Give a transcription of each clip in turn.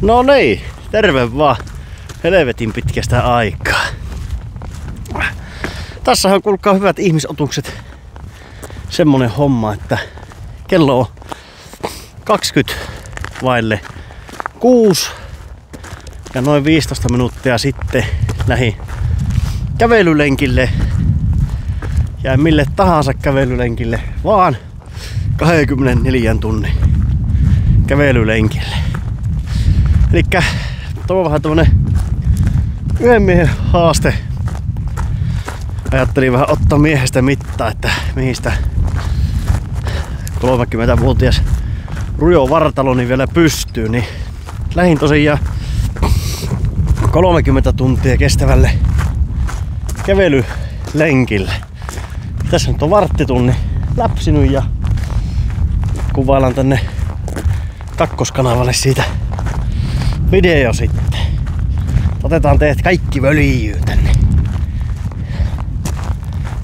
No niin, terve vaan helvetin pitkästä aikaa. Tässähän kuulkaa hyvät ihmisotukset semmonen homma, että kello on 6 ja noin 15 minuuttia sitten lähdin kävelylenkille ja mille tahansa kävelylenkille, vaan 24 tunnin kävelylenkille. Elikkä tuo on vähän tämmönen yhden miehen haaste. Ajattelin vähän ottaa miehestä mittaa, että mihin sitä 30-vuotias rujo vartaloni vielä pystyy, niin lähdin tosiaan 30 tuntia kestävälle kävelylenkille. Tässä nyt on varttitunni läpsinyt ja kuvailan tänne kakkoskanavalle siitä video sitten. Otetaan teet kaikki völjyy tänne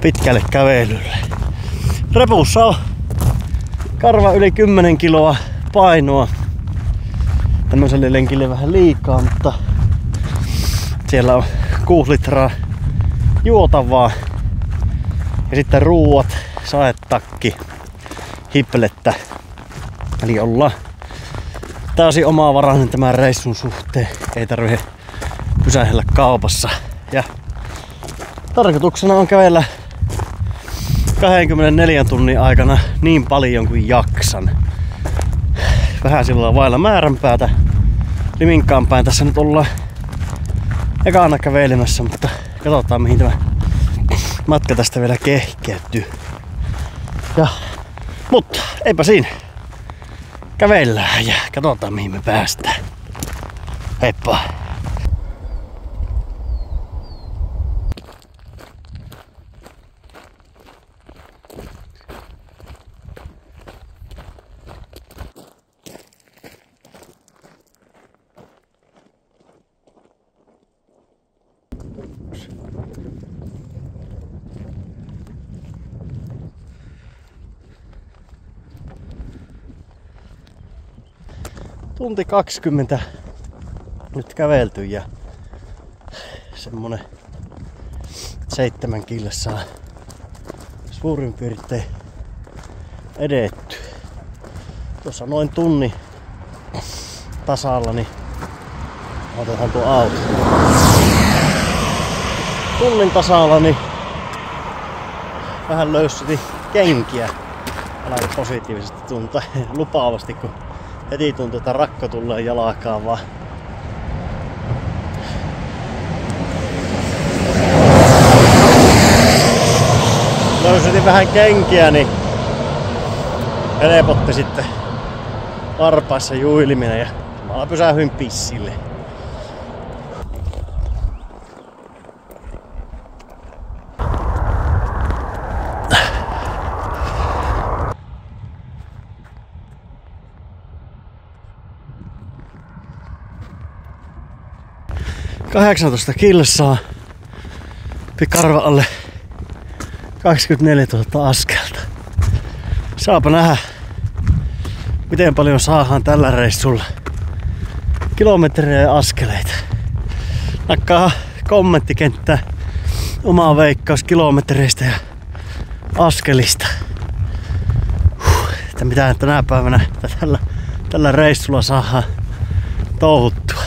pitkälle kävelylle. Repussa on karva yli 10 kiloa painoa. Tämmöiselle lenkille vähän liikaa, mutta siellä on 6 litraa juotavaa. Ja sitten ruuat, saetakki, hiplettä. Eli ollaan täysin omavarainen tämän reissun suhteen. Ei tarvitse pysähellä kaupassa. Ja tarkoituksena on kävellä 24 tunnin aikana niin paljon kuin jaksan. Vähän sillä vailla määränpäätä. Liminkaan päin tässä nyt ollaan ekana kävelemässä, mutta katsotaan mihin tämä matka tästä vielä kehkeytyy. Mutta eipä siinä. Kävellään ja katsotaan mihin me päästään. Heippa! Tunti 20 nyt kävelty ja semmonen 7 kilsaa suurin piirtein edetty. Tuossa noin tunnin tasalla, niin otetaan tuo auto. Tunnin tasalla niin vähän löysytin kenkiä. Älä positiivisesti tuntua lupaavasti, kun heti tuntuu, että rakko tulee jalkaan vaan. Löysin vähän kenkiä, niin helpotti sitten varpaissa juiliminen ja mä pysähdyin pissille. – 18 kilsaa, karva alle 24 000 askelta. Saapa nähdä, miten paljon saadaan tällä reissulla kilometrejä ja askeleita. Nakkaa kommenttikenttää omaa veikkaus kilometreistä ja askelista. Että mitä tänä päivänä tällä reissulla saadaan touhuttua.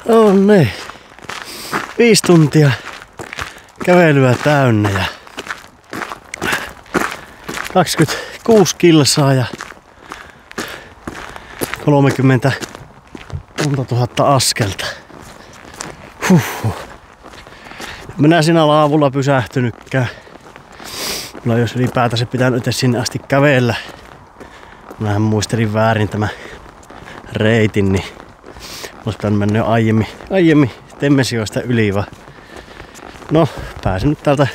Onnei. 5 tuntia kävelyä täynnä ja 26 kilsaa ja 30 000 askelta. Minä siinä laavulla pysähtynytkään. No jos ylipäätään se pitää nyt sinne asti kävellä. Minähän muistelin väärin tämä reitin, niin olisi pitänyt mennä jo aiemmin Temmesioista yli, vaan no pääsin nyt täältä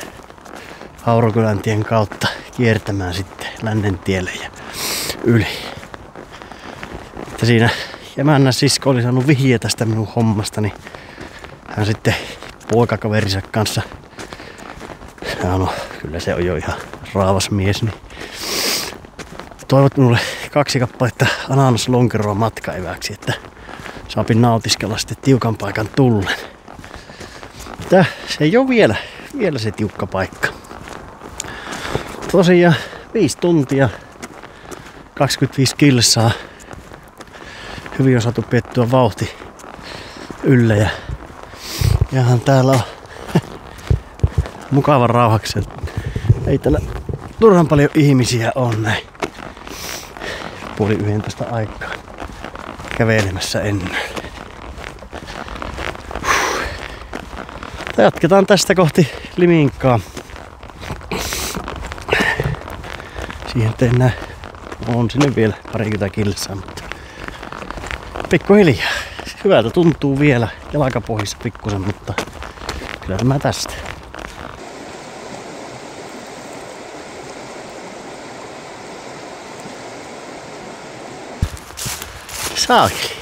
Haurokylän tien kautta kiertämään sitten lännen tielle ja yli. Että siinä emännän sisko oli saanut vihjeä tästä minun hommasta, niin hän sitten poikakaverinsa kanssa, no kyllä se on jo ihan raavas mies, niin toivot minulle 2 kappaletta ananaslonkeroa matkaeväksi, että saapi nautiskella sitten tiukan paikan tullen. Mutta se ei ole vielä se tiukka paikka. Tosiaan 5 tuntia, 25 kilsaa. Hyvin on saatu piettyä vauhti yllä ja ihan täällä on mukava rauhaksi. Ei täällä turhan paljon ihmisiä on näin 10:30 aikaa kävelemässä ennen. Jatketaan tästä kohti Liminkaa. Siihen tein on sinne vielä 20 kilsaa, mutta pikkuhiljaa. Hyvältä tuntuu vielä jalkapohjissa pikkusen, mutta kyllä tämä tästä. Saakeli.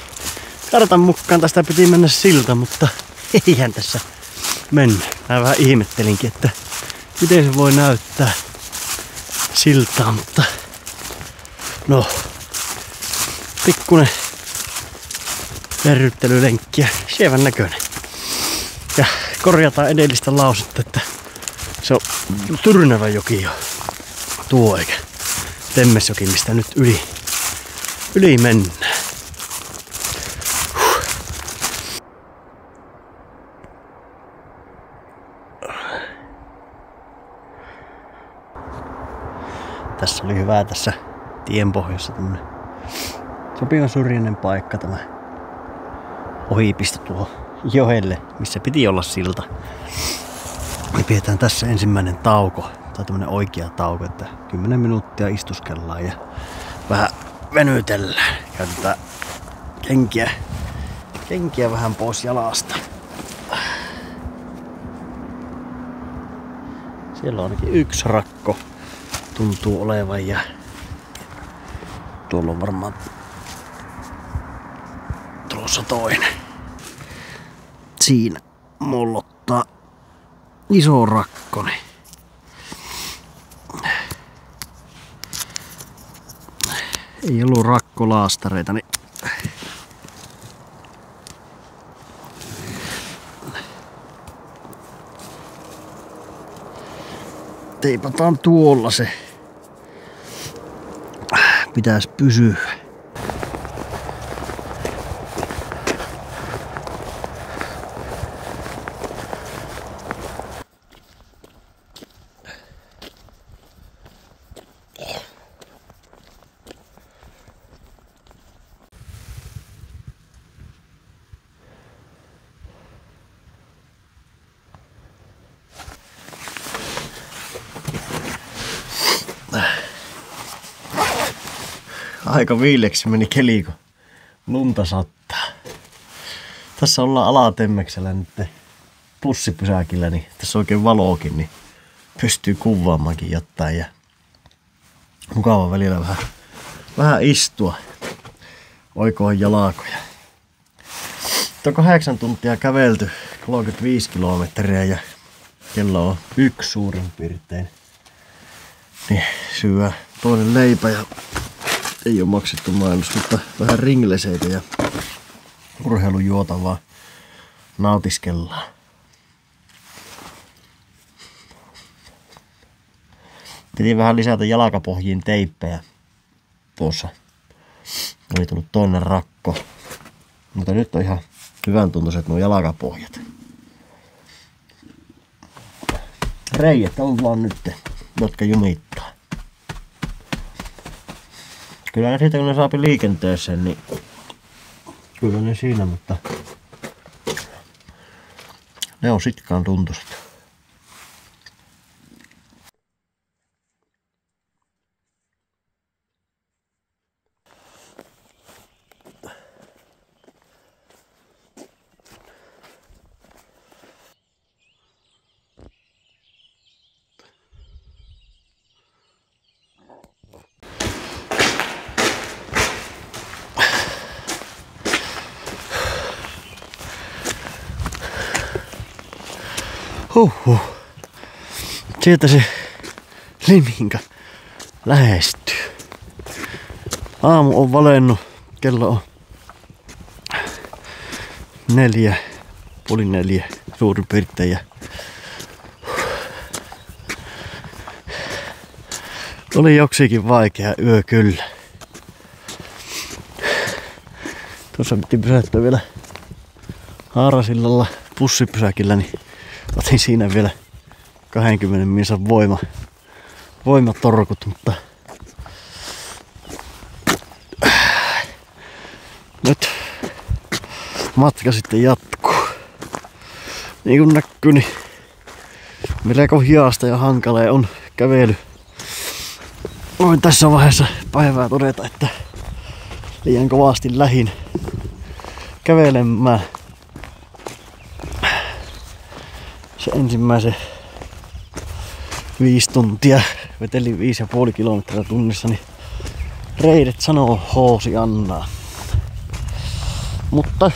Kartan mukaan tästä piti mennä silta, mutta eihän tässä mennä. Mä vähän ihmettelinkin, että miten se voi näyttää siltaa, mutta no, pikkunen verryttelylenkkiä, sievän näköinen. Ja korjataan edellistä lausetta, että se on Tyrnävä joki jo tuo, eikä Temmesjoki, mistä nyt yli mennään. Tässä oli hyvää tässä tienpohjassa tämmönen sopivan syrjäinen paikka, tämä ohipisto tuohon johelle, missä piti olla silta. Me pidetään tässä ensimmäinen tauko, tai tämmönen oikea tauko, että 10 minuuttia istuskellaan ja vähän venytellään. Käytetään kenkiä vähän pois jalasta. Siellä on ainakin 1 rakko. Tuntuu olevan ja tuolla on varmaan tulossa toinen. Siinä mollottaa iso rakkoni. Ei ollut rakkolaastareita, niin teipataan tuolla se. Pitäis pysyä. Aika viileksi meni keli, kun lunta sattaa. Tässä ollaan Alatemmeksellä nyt bussipysäkillä, niin tässä on oikein valokin, niin pystyy kuvaamaankin jotain ja mukava välillä vähän istua, oikoon jalkoja. Nyt on 8 tuntia kävelty, 35 kilometriä ja kello on 1 suurin piirtein. Niin syö toinen leipä ja ei ole maksettu mainos, mutta vähän ringleseitä ja urheilujuotavaa nautiskellaan. Piti vähän lisätä jalkapohjiin teippejä. Tuossa oli tullut toinen rakko. Mutta nyt on ihan hyvän tuntuiset nuo jalkapohjat. Reijät on vaan nyt, jotka jumittaa. Kyllä ne siitä kun ne saapi liikenteeseen, niin kyllä ne siinä, mutta ne on sitkaan tuntuiset. Huhhuh. Sieltä se Liminka lähestyy. Aamu on valennut. Kello on 3:30 suurin piirtein. Ja oli joksikin vaikea yö kyllä. Tuossa piti pysähtyä vielä Haarasillalla bussipysäkillä, niin otin siinä vielä 20 minsan voimatorkut, mutta nyt matka sitten jatkuu. Niin kuin näkyy, niin melko hiasta ja hankala on kävely. Voin tässä vaiheessa päivää todeta, että liian kovasti lähin kävelemään. Se ensimmäisen 5 tuntia vetelin 5,5 kilometriä tunnissa, niin reidet sanoo hoosi annaa. Mutta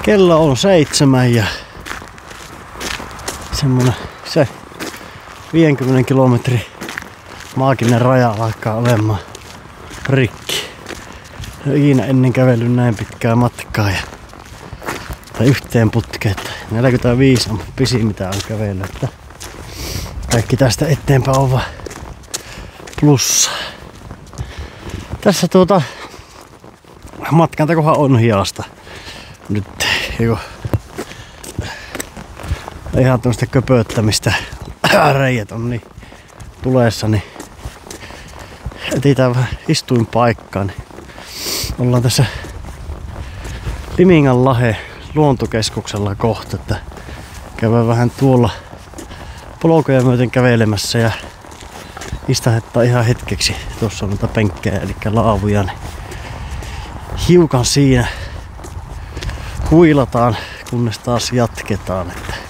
kello on 7 ja semmonen se 50 kilometri maaginen raja alkaa olemaan rikki. En ikinä ennen kävellyt näin pitkää matkaa tai yhteen putkeen. 45 on pisin mitä on kävellyt. Että kaikki tästä eteenpäin on vaan plussa. Tässä matkan tekohan on hiasta. Nyt ihan tämmöistä köpöttämistä reijät on niin tulessa, niin etsitään vähän istuinpaikkaa. Niin ollaan tässä Liminganlahen luontokeskuksella kohta, että käydään vähän tuolla polkuja myöten kävelemässä ja istahettaa ihan hetkeksi. Tuossa on noita penkkejä eli laavuja, niin hiukan siinä huilataan, kunnes taas jatketaan. Että –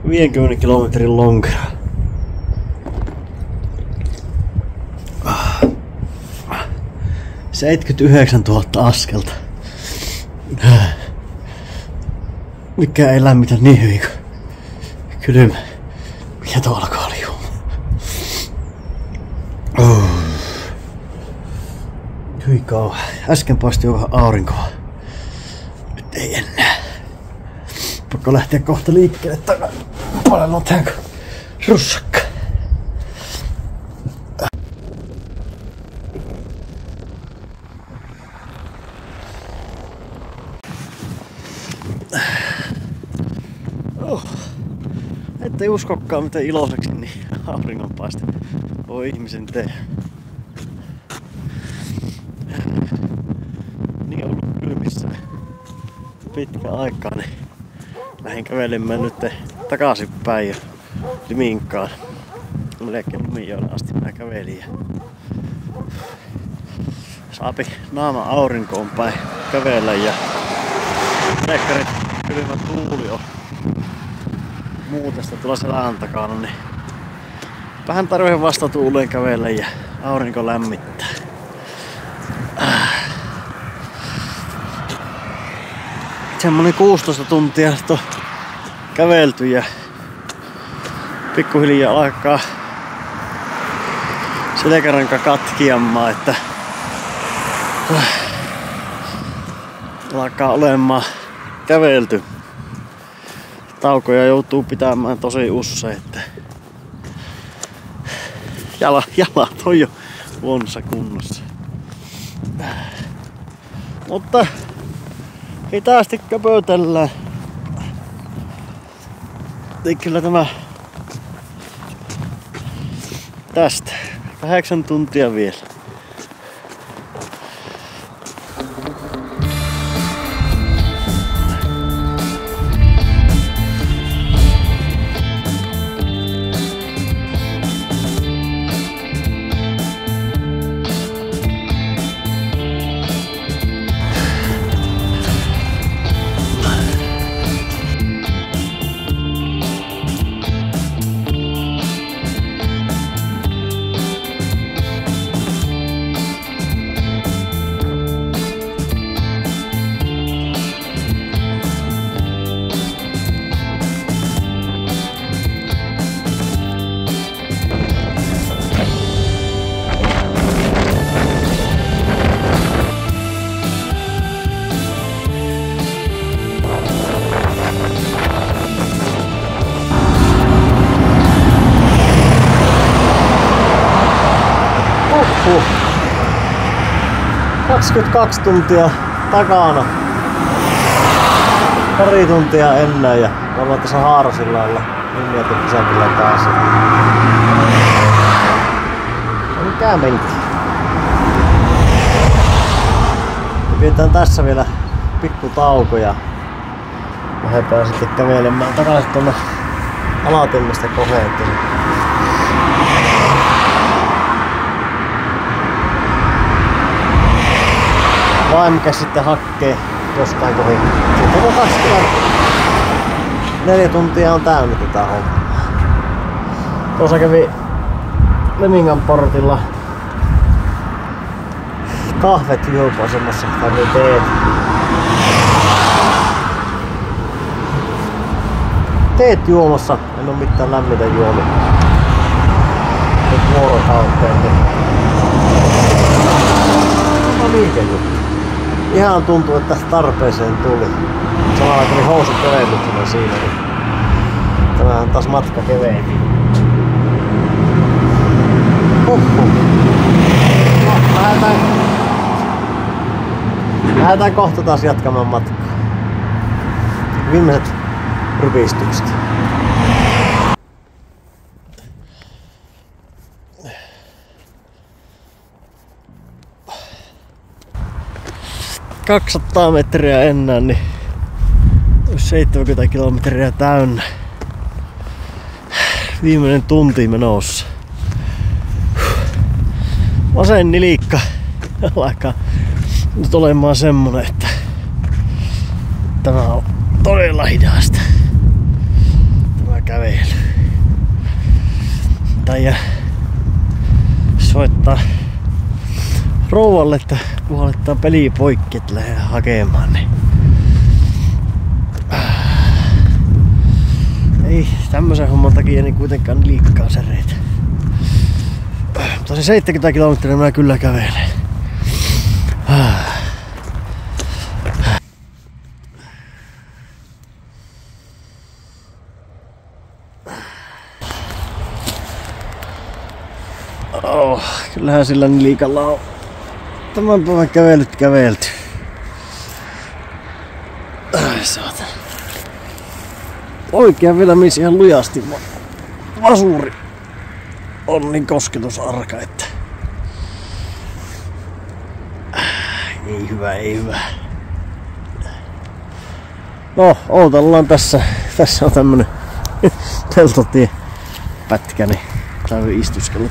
50 kilometrin lonkero. – 79 000 askelta. Mikä ei lämmitä niin hyvin kuin kylmä. Mikä tuolla kaljuu? Hyi kauan. Äsken paistoi jo vähän aurinkoa. Nyt ei enää. Pakko lähteä kohta liikkeelle takaisin. Paljon nopeammin kuin russakka. Ettei uskokkaan miten iloiseksi niin auringonpaiste voi ihmisen tehdä. Niin ollut kylmissä pitkä aikaa, niin lähdin kävelemään nyt takaisinpäin ja Liminkaan. Melkein Lumijoelle asti mä kävelin ja saapi naama aurinkoon päin kävellä ja lekkarit kylmä tuuli on muutesta tuolla selän takana, niin vähän tarvitsen vastatuuleen kävellä ja aurinko lämmittää. Semmonen 16 tuntia on kävelty ja pikkuhiljaa alkaa selkäranka katkiamaan, että alkaa olemaan kävelty. Taukoja joutuu pitämään tosi usein, että jalat on jo huonossa kunnossa. Mutta hitaasti köpötellään. Niin kyllä tämä tästä 8 tuntia vielä. Huh. 22 tuntia takana. Pari tuntia ennen ja ollaan tässä Haarosillalla linjattu pysäkillä taas. Mikä menti? Pidetään tässä vielä pikku tauko ja lähdetään sitten kävelemään takaisin tuonne Alatemmistä kohdettiin. Vaimikäs sitten hakkee jostain kohin. Sitten on 24 tuntia on täynnä tätä hommaa. Tuossa kävi Limingan portilla kahvet juopuasemassa tai teet. Teet juomassa, en oo mitään lämmitä juonut. Nyt vuorokauteen. Ihan tuntuu, että tarpeeseen tuli. Samalla tuli housut kevennytynä siinä. Niin tämähän taas matka keveni. Lähdetään kohta taas jatkamaan matkaa. Viimeiset rypistykset. – 200 metriä enää, niin 70 kilometriä täynnä. Viimeinen tunti menossa. Vasen nilikka alkaa nyt olemaan semmonen, että tämä on todella hidasta. Tämä kävely. Tai soittaa rouvalle, että puhallettaan peli poikki, että lähdetään hakemaan. Niin. Ei tämmösen homman takia niin kuitenkaan liikkaa säreitä. Mutta se 70 kilometriä mä kyllä kävelen. Kyllähän sillä nilikalla on tämän päivän kävelty. Ai saatana. oikein vetämis ihan lujasti. Vasuri on niin kosketusarka, että ei hyvä, ei hyvä. No, outellaan tässä. Tässä on tämmönen peltotie pätkä, niin täytyy istuskella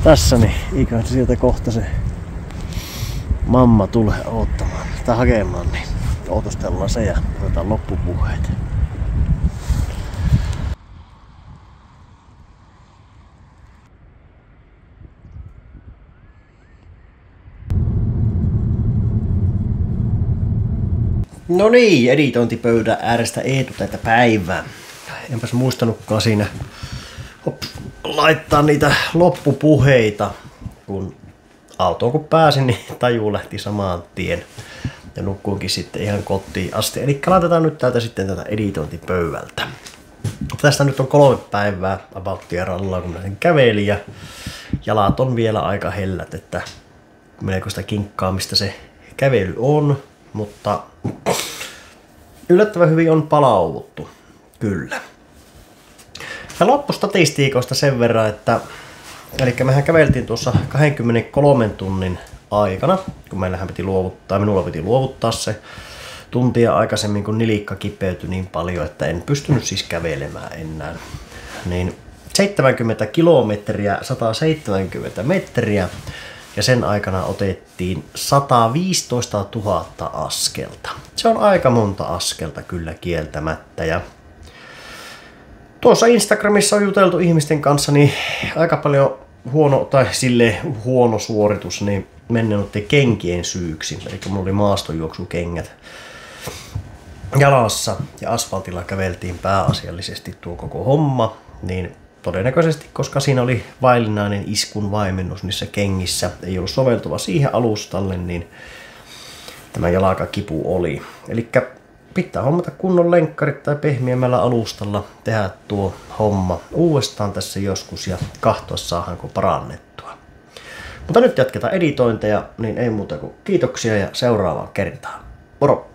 tässä, niin eiköhän sieltä kohta se mamma tulee odottamaan tai hakemaan, niin odotustellaan se ja otetaan loppupuheet. No niin, editointipöydän äärestä Eetu tätä päivää. Enpäs muistanutkaan siinä laittaa niitä loppupuheita, kun autoon kun pääsin, niin taju lähti samaan tien. Ja nukkuinkin sitten ihan kotiin asti. Eli laitetaan nyt täältä sitten tätä editointipöydältä. Tästä nyt on 3 päivää abouttia rallaa, kun sen kävelin ja jalat on vielä aika hellät, että melkoista kinkkaamista se kävely on, mutta yllättävän hyvin on palauduttu, kyllä. Ja loppustatistiikoista sen verran, että eli mehän käveltiin tuossa 23 tunnin aikana, kun meillähän minulla piti luovuttaa se tuntia aikaisemmin, kun nilikka kipeytyi niin paljon, että en pystynyt siis kävelemään enää. Niin 70 kilometriä, 170 metriä ja sen aikana otettiin 115 000 askelta. Se on aika monta askelta kyllä kieltämättä. Ja tuossa Instagramissa on juteltu ihmisten kanssa, niin aika paljon huono suoritus, niin menneen kenkien syyksi. Eli mulla oli maastojuoksukengät jalassa ja asfaltilla käveltiin pääasiallisesti tuo koko homma, niin todennäköisesti, koska siinä oli vaillinainen iskun vaimennus niissä kengissä, ei ollut soveltuva siihen alustalle, niin tämä jalakakipu oli. Eli pitää hommata kunnon lenkkarit tai pehmeämmällä alustalla, tehdä tuo homma uudestaan tässä joskus ja katsoa saadaanko parannettua. Mutta nyt jatketaan editointeja, niin ei muuta kuin kiitoksia ja seuraavaan kertaan. Moro!